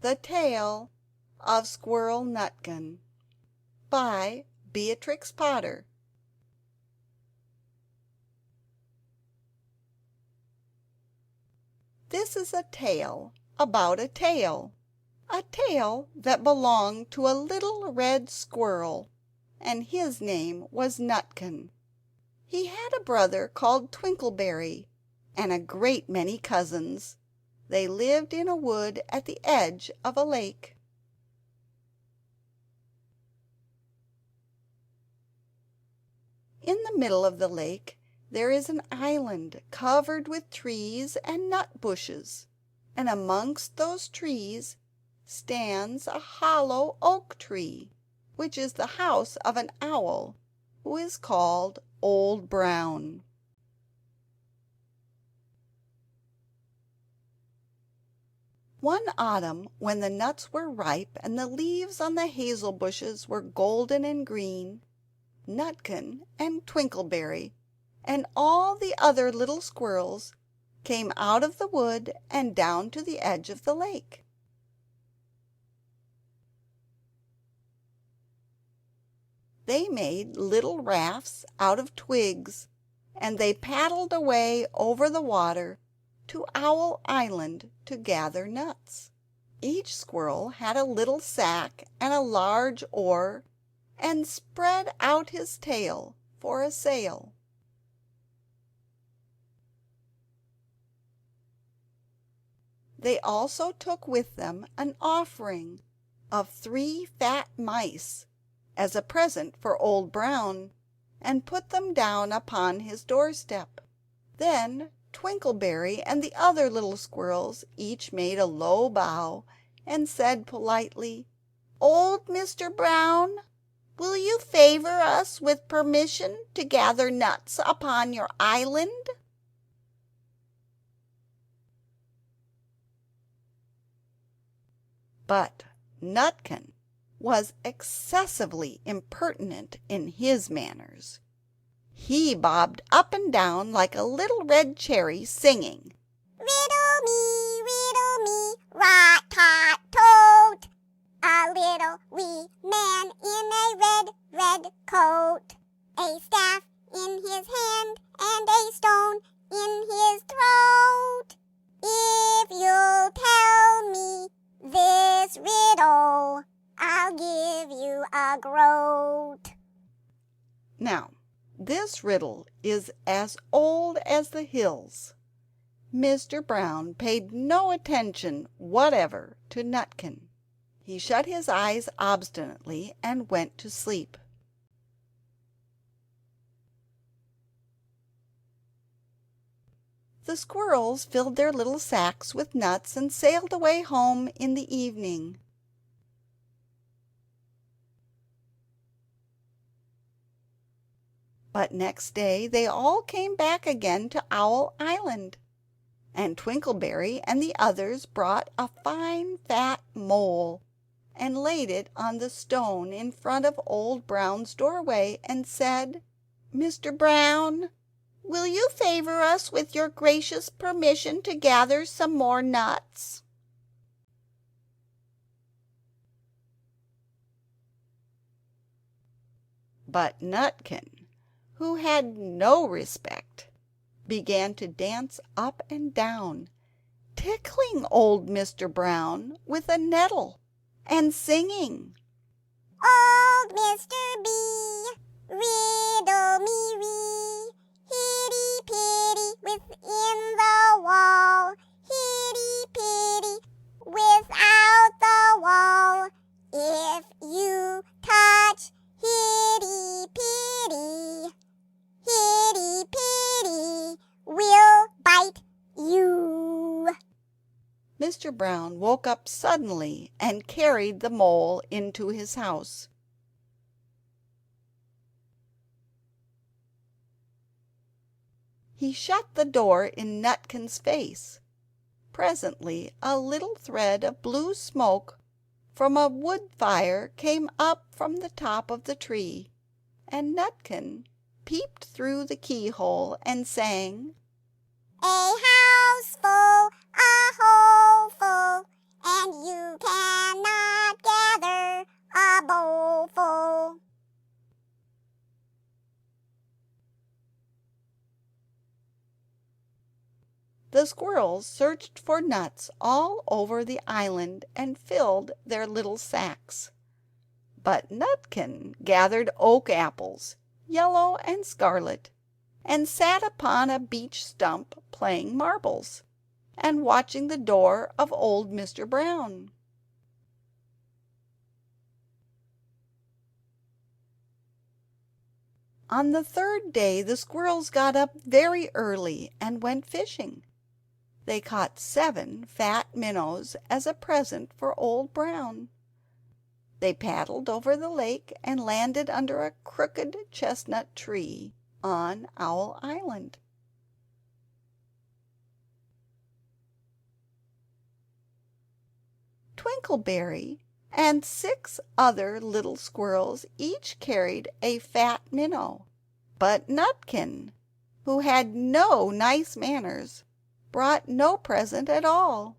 The Tale of Squirrel Nutkin by Beatrix Potter. This is a tale about a tail that belonged to a little red squirrel, and his name was Nutkin. He had a brother called Twinkleberry, and a great many cousins. They lived in a wood at the edge of a lake. In the middle of the lake there is an island covered with trees and nut bushes, and amongst those trees stands a hollow oak tree, which is the house of an owl who is called Old Brown. One autumn, when the nuts were ripe and the leaves on the hazel bushes were golden and green, Nutkin and Twinkleberry and all the other little squirrels came out of the wood and down to the edge of the lake. They made little rafts out of twigs, and they paddled away over the water to Owl Island to gather nuts. Each squirrel had a little sack and a large oar, and spread out his tail for a sail. They also took with them an offering of 3 fat mice as a present for Old Brown, and put them down upon his doorstep. Then Twinkleberry and the other little squirrels each made a low bow and said politely, "Old Mr. Brown, will you favor us with permission to gather nuts upon your island?" But Nutkin was excessively impertinent in his manners. He bobbed up and down like a little red cherry, singing, riddle me, rat-tat-toad, a little wee man in a red coat, a staff in his hand and a stone in his throat. If you'll tell me this riddle, I'll give you a groat. Now, this riddle is as old as the hills. Mr. Brown paid no attention whatever to Nutkin. He shut his eyes obstinately and went to sleep. The squirrels filled their little sacks with nuts and sailed away home in the evening. But next day they all came back again to Owl Island, and Twinkleberry and the others brought a fine fat mole and laid it on the stone in front of Old Brown's doorway and said, "Mr. Brown, will you favor us with your gracious permission to gather some more nuts?" But Nutkin, who had no respect, began to dance up and down, tickling old Mr. Brown with a nettle, and singing, "Old Mr. B, riddle me ree, hitty-pitty within the wall, hitty-pitty without the wall. If you touch hitty-pitty, hitty-pitty will bite you." Mr. Brown woke up suddenly and carried the mole into his house. He shut the door in Nutkin's face. Presently a little thread of blue smoke from a wood fire came up from the top of the tree, and Nutkin peeped through the keyhole and sang, "A house full, a hole full, and you cannot gather a bowlful. The squirrels searched for nuts all over the island and filled their little sacks. But Nutkin gathered oak apples, yellow and scarlet, and sat upon a beech stump playing marbles, and watching the door of old Mr. Brown. On the third day the squirrels got up very early and went fishing. They caught 7 fat minnows as a present for Old Brown. They paddled over the lake and landed under a crooked chestnut tree on Owl Island. Twinkleberry and 6 other little squirrels each carried a fat minnow, but Nutkin, who had no nice manners, brought no present at all.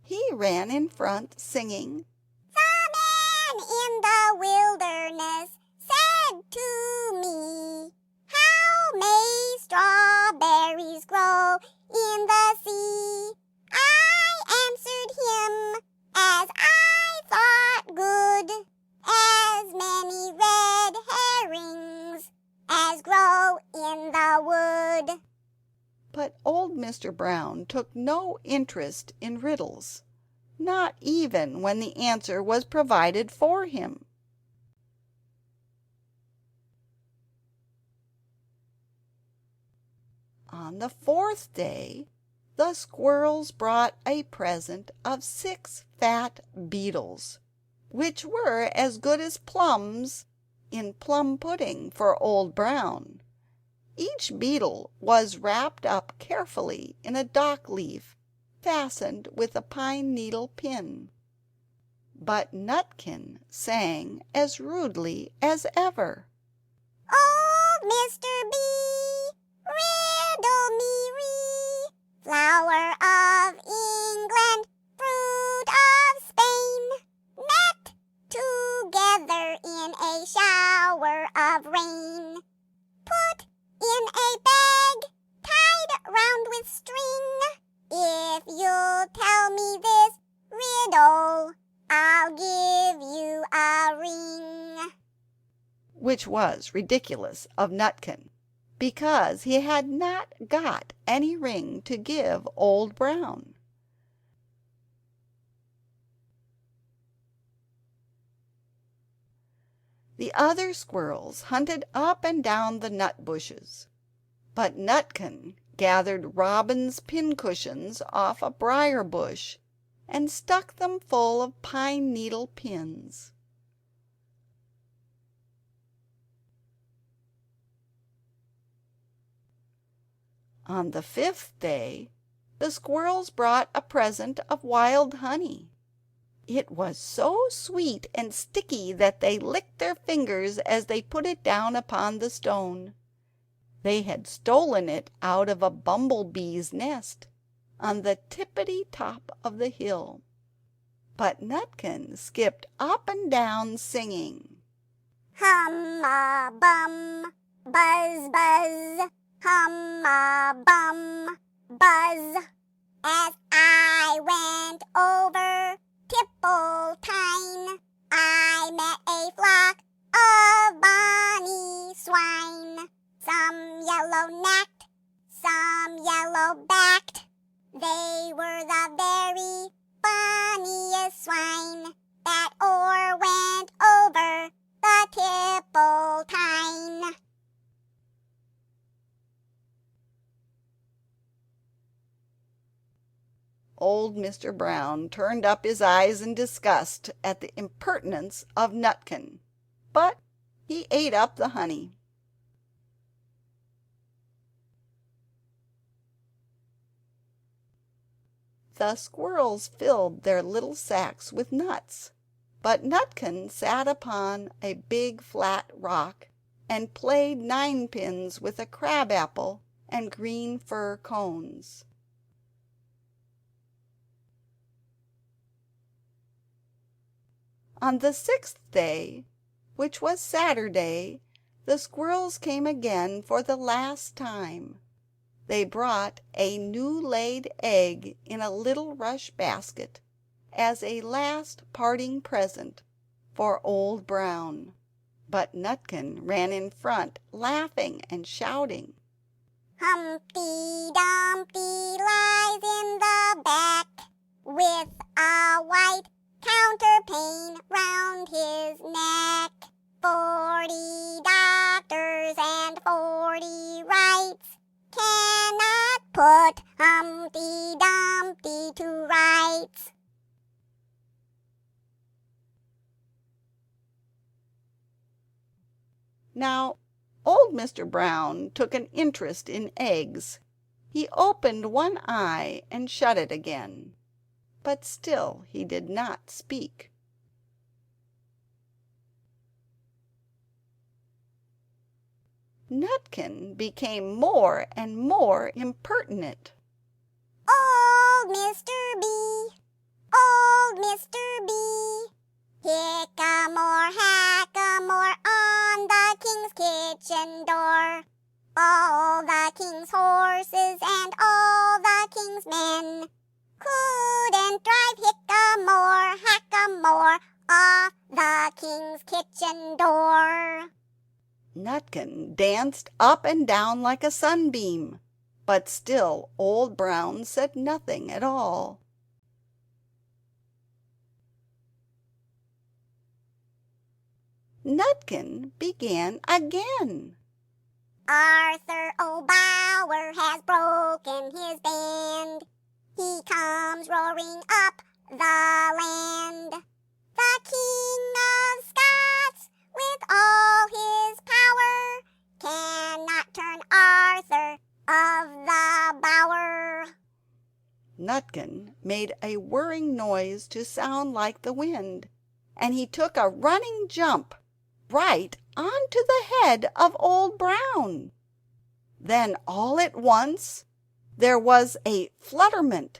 He ran in front singing, "The man in the wilderness said to me, 'How may strawberries grow in the sea?' I answered him, as I thought good, 'As many red herrings as grow in the wood.'" But old Mr. Brown took no interest in riddles, not even when the answer was provided for him. On the 4th day the squirrels brought a present of 6 fat beetles, which were as good as plums in plum pudding for Old Brown. Each beetle was wrapped up carefully in a dock leaf fastened with a pine needle pin. But Nutkin sang as rudely as ever, "Old Mr. B, riddle me ree, flower of England, fruit of Spain, met together in a shower of rain, put in a bag, tied round with string. If you'll tell me this riddle, I'll give you a ring." which was ridiculous of Nutkin, because he had not got any ring to give Old Brown. The other squirrels hunted up and down the nut bushes, but Nutkin gathered robin's pincushions off a briar bush and stuck them full of pine needle pins. On the 5th day the squirrels brought a present of wild honey. It was so sweet and sticky that they licked their fingers as they put it down upon the stone. They had stolen it out of a bumblebee's nest on the tippity top of the hill. But Nutkin skipped up and down singing, "Hum-a-bum, buzz-buzz, hum-a-bum, buzz. As I went over Tipple-tine, I met a flock of bonny swine, some yellow-necked, some yellow-backed. They were the very bonniest swine that went over the Tipple-tine." Old Mr. Brown turned up his eyes in disgust at the impertinence of Nutkin, but he ate up the honey. The squirrels filled their little sacks with nuts, but Nutkin sat upon a big flat rock and played ninepins with a crab-apple and green fir cones. On the 6th day, which was Saturday, the squirrels came again for the last time. They brought a new-laid egg in a little rush basket as a last parting present for Old Brown. But Nutkin ran in front, laughing and shouting. Humpty Dumpty lies in the back with a white counterpane round his neck. 40 doctors and 40 rights cannot put Humpty Dumpty to rights. Now, old Mr. Brown took an interest in eggs. He opened one eye and shut it again, but still he did not speak. Nutkin became more and more impertinent. Old Mr. B, old Mr. B, hick-a-more, hack-a-more on the king's kitchen door. All the king's horses and all the king's men couldn't drive hick-a-more, hack-a-more off the king's kitchen door. Nutkin danced up and down like a sunbeam, but still Old Brown said nothing at all. Nutkin began again. Arthur O'Bower has broken his band. He comes roaring up the land. The King of Scots, with all his power, cannot turn Arthur of the Bower. Nutkin made a whirring noise to sound like the wind, and he took a running jump right onto the head of Old Brown. Then all at once there was a flutterment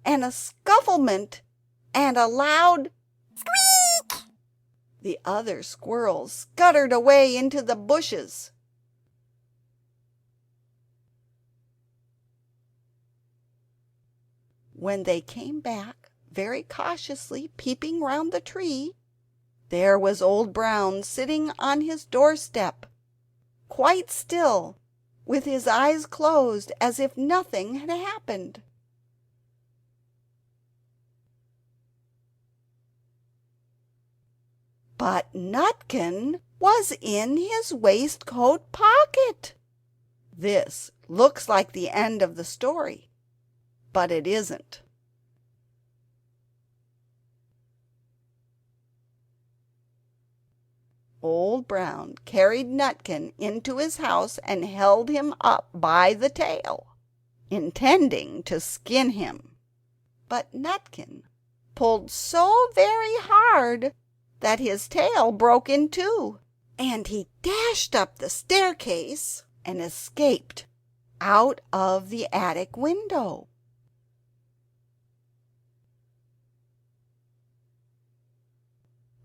and a scufflement and a loud squeak. The other squirrels scuttered away into the bushes. When they came back, very cautiously peeping round the tree, there was Old Brown sitting on his doorstep, quite still, with his eyes closed as if nothing had happened. But Nutkin was in his waistcoat pocket. This looks like the end of the story, but it isn't. Old Brown carried Nutkin into his house and held him up by the tail, intending to skin him. But Nutkin pulled so very hard that his tail broke in two, and he dashed up the staircase and escaped out of the attic window.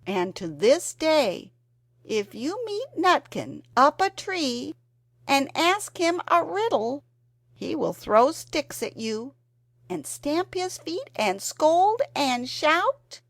And to this day, if you meet Nutkin up a tree and ask him a riddle, he will throw sticks at you and stamp his feet and scold and shout,